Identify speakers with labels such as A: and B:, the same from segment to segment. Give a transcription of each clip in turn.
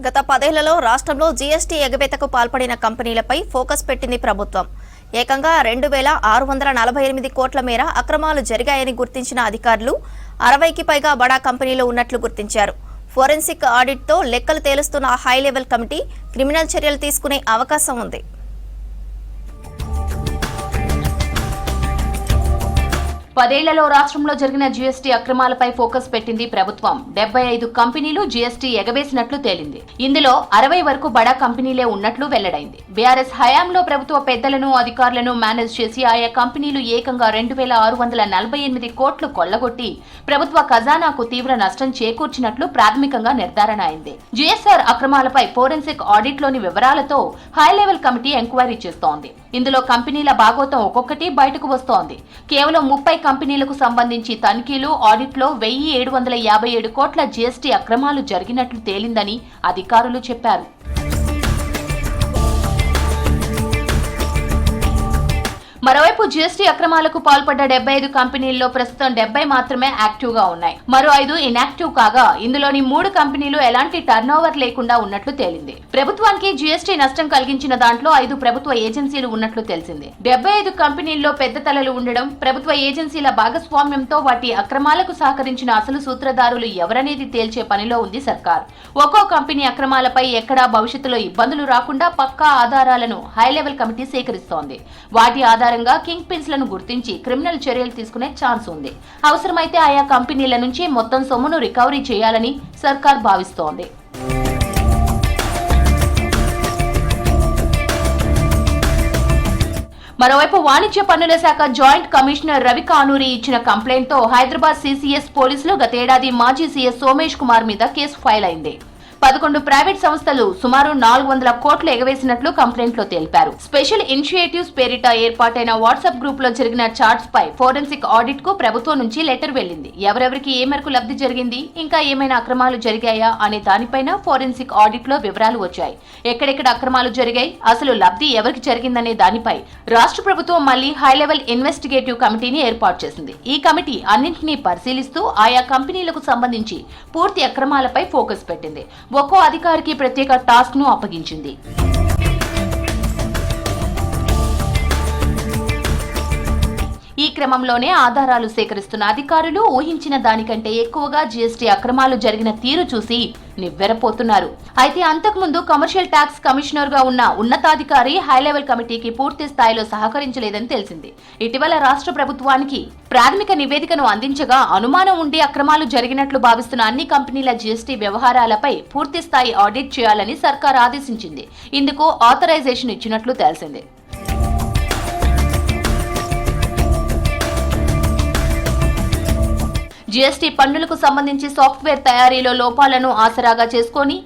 A: గత 10 ఏళ్లలో రాష్ట్రంలో జీఎస్టీ ఎగవేతకు పాల్పడిన కంపెనీలపై ఫోకస్ పెట్టింది ప్రభుత్వం. ఏకంగా 2648 కోట్ల మేర అక్రమాలు జరిగాయని గుర్తించిన అధికారులు 60కి పైగా బడా కంపెనీలు ఉన్నట్లు గుర్తించారు. ఫోరెన్సిక్ ఆడిట్తో లెక్కలు తేలుస్తున్న హై లెవెల్ కమిటీ క్రిమినల్ చర్యలు తీసుకునే అవకాశం ఉంది.
B: పదేళ్లలో రాష్ట్రంలో జరిగిన జీఎస్టీ అక్రమాలపై ఫోకస్ పెట్టింది ప్రభుత్వం. 75 కంపెనీలు జీఎస్టీ ఎగవేసినట్లు తేలింది. ఇందులో 60 వరకు బడా కంపెనీలే ఉన్నట్లు వెల్లడైంది. బీఆర్ఎస్ హయాంలో ప్రభుత్వ పెద్దలను, అధికారులను మేనేజ్ చేసి ఆయా కంపెనీలు ఏకంగా 2648 కోట్లు కొల్లగొట్టి ప్రభుత్వ ఖజానాకు తీవ్ర నష్టం చేకూర్చినట్లు ప్రాథమికంగా నిర్ధారణ అయింది. జీఎస్ఆర్ అక్రమాలపై ఫోరెన్సిక్ ఆడిట్లోని వివరాలతో హై లెవెల్ కమిటీ ఎంక్వైరీ చేస్తోంది. ఇందులో కంపెనీల భాగోతం ఒక్కొక్కటి బయటకు వస్తోంది. కేవలం 30 కంపెనీలకు సంబంధించి తనిఖీలు, ఆడిట్లో 1757 కోట్ల జీఎస్టీ అక్రమాలు జరిగినట్లు తేలిందని అధికారులు చెప్పారు. మరోవైపు జీఎస్టీ అక్రమాలకు పాల్పడ్డ 75 కంపెనీల్లో ప్రస్తుతం 70 మాత్రమే యాక్టివ్ గా ఉన్నాయి. మరో 5 ఇన్యాక్టివ్ కాగా ఇందులోని 3 కంపెనీలు ఎలాంటి టర్నోవర్ లేకుండా ఉన్నట్లు తేలింది. ప్రభుత్వానికి జీఎస్టీ నష్టం కలిగించిన దాంట్లో 5 ప్రభుత్వ ఏజెన్సీలు ఉన్నట్లు తెలిసింది. 75 కంపెనీల్లో పెద్ద తలలు ఉండడం, ప్రభుత్వ ఏజెన్సీల భాగస్వామ్యంతో వాటి అక్రమాలకు సహకరించిన అసలు సూత్రధారులు ఎవరనేది తేల్చే పనిలో ఉంది సర్కార్. ఒక్కో కంపెనీ అక్రమాలపై ఎక్కడా భవిష్యత్తులో ఇబ్బందులు రాకుండా పక్కా ఆధారాలను హై లెవెల్ కమిటీ సేకరిస్తోంది. వాటి ఆధారంగా కింగ్ పిన్స్ లను గుర్తించి క్రిమినల్ చర్యలు తీసుకునే ఛాన్స్ ఉంది. అవసరమైతే ఆయా కంపెనీల నుంచి మొత్తం సొమ్మును రికవరీ చేయాలని సర్కార్ భావిస్తోంది. మరోవైపు వాణిజ్య పన్నుల శాఖ జాయింట్ కమిషనర్ రవి కానూరి ఇచ్చిన కంప్లైంట్ తో హైదరాబాద్ సిసిఎస్ పోలీసులు గతేడాది మాజీ సీఎస్ సోమేష్ కుమార్ మీద కేసు ఫైల్ అయింది. 11 ప్రైవేట్ సంస్థలు సుమారు 400 కోట్లు ఎగవేసినట్లు కంప్లైంట్ లో తెలిపారు. స్పెషల్ ఇనిషియేటివ్స్ పేరిట ఏర్పాటైన వాట్సాప్ గ్రూప్ లో జరిగిన చార్ట్స్ పై ఫోరెన్సిక్ ఆడిట్ కు ప్రభుత్వం నుంచి లెటర్ వెళ్లింది. ఎవరెవరికి ఏ మేరకు లబ్ధి జరిగింది, ఇంకా ఏమైనా అక్రమాలు జరిగాయా అనే దానిపైన ఫోరెన్సిక్ ఆడిట్ లో వివరాలు వచ్చాయి. ఎక్కడెక్కడ అక్రమాలు జరిగాయి, అసలు లబ్ధి ఎవరికి జరిగిందనే దానిపై రాష్ట్ర ప్రభుత్వం మళ్లీ హై లెవెల్ ఇన్వెస్టిగేటివ్ కమిటీని ఏర్పాటు చేసింది. ఈ కమిటీ అన్నింటినీ పరిశీలిస్తూ ఆయా కంపెనీలకు సంబంధించి పూర్తి అక్రమాలపై ఫోకస్ పెట్టింది. ఒక్కో అధికారికి ప్రత్యేక టాస్క్ ను అప్పగించింది. ఈ క్రమంలోనే ఆధారాలు సేకరిస్తున్న అధికారులు ఊహించిన దానికంటే ఎక్కువగా జీఎస్టీ అక్రమాలు జరిగిన తీరు చూసి నివ్వెరపోతున్నారు. అయితే అంతకుముందు కమర్షియల్ ట్యాక్స్ కమిషనర్ గా ఉన్న ఉన్నతాధికారి హై లెవెల్ కమిటీకి పూర్తి స్థాయిలో సహకరించలేదని తెలిసింది. ఇటీవల రాష్ట్ర ప్రభుత్వానికి ప్రాథమిక నివేదికను అందించగా అనుమానం ఉండి అక్రమాలు జరిగినట్లు భావిస్తున్న అన్ని కంపెనీల జీఎస్టీ వ్యవహారాలపై పూర్తి స్థాయి ఆడిట్ చేయాలని సర్కార్ ఆదేశించింది. ఇందుకు ఆథరైజేషన్ ఇచ్చినట్లు తెలిసింది. జీఎస్టీ పన్నులకు సంబంధించి సాఫ్ట్వేర్ తయారీలో లోపాలను ఆసరాగా చేసుకుని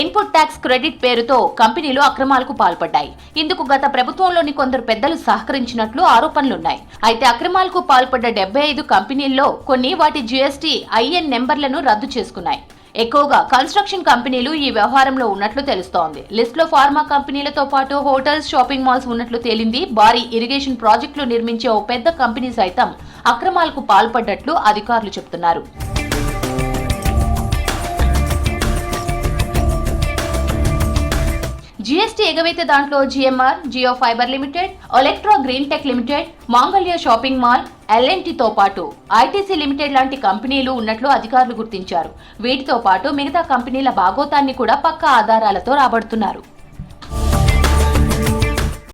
B: ఇన్పుట్ ట్యాక్స్ క్రెడిట్ పేరుతో కంపెనీలు అక్రమాలకు పాల్పడ్డాయి. ఇందుకు గత ప్రభుత్వంలోని కొందరు పెద్దలు సహకరించినట్లు ఆరోపణలున్నాయి. అయితే అక్రమాలకు పాల్పడ్డ 75 కంపెనీల్లో కొన్ని వాటి జీఎస్టీ ఐఎన్ నెంబర్లను రద్దు చేసుకున్నాయి. ఎక్కువగా కన్స్ట్రక్షన్ కంపెనీలు ఈ వ్యవహారంలో ఉన్నట్లు తెలుస్తోంది. లిస్ట్ లో ఫార్మా కంపెనీలతో పాటు హోటల్స్, షాపింగ్ మాల్స్ ఉన్నట్లు తేలింది. భారీ ఇరిగేషన్ ప్రాజెక్టులు నిర్మించే ఓ పెద్ద కంపెనీ సైతం అక్రమాలకు పాల్పడ్డట్లు అధికారులు చెబుతున్నారు. జీఎస్టీ ఎగవేత దాంట్లో GMR, Jio fiber limited, electro green tech limited, Mangalya shopping mall, ఎల్ఎన్టీతో పాటు ఐటీసీ లిమిటెడ్ లాంటి కంపెనీలు ఉన్నట్లు అధికారులు గుర్తించారు. వీటితో పాటు మిగతా కంపెనీల భాగోతాన్ని కూడా పక్కా ఆధారాలతో రాబడుతున్నారు.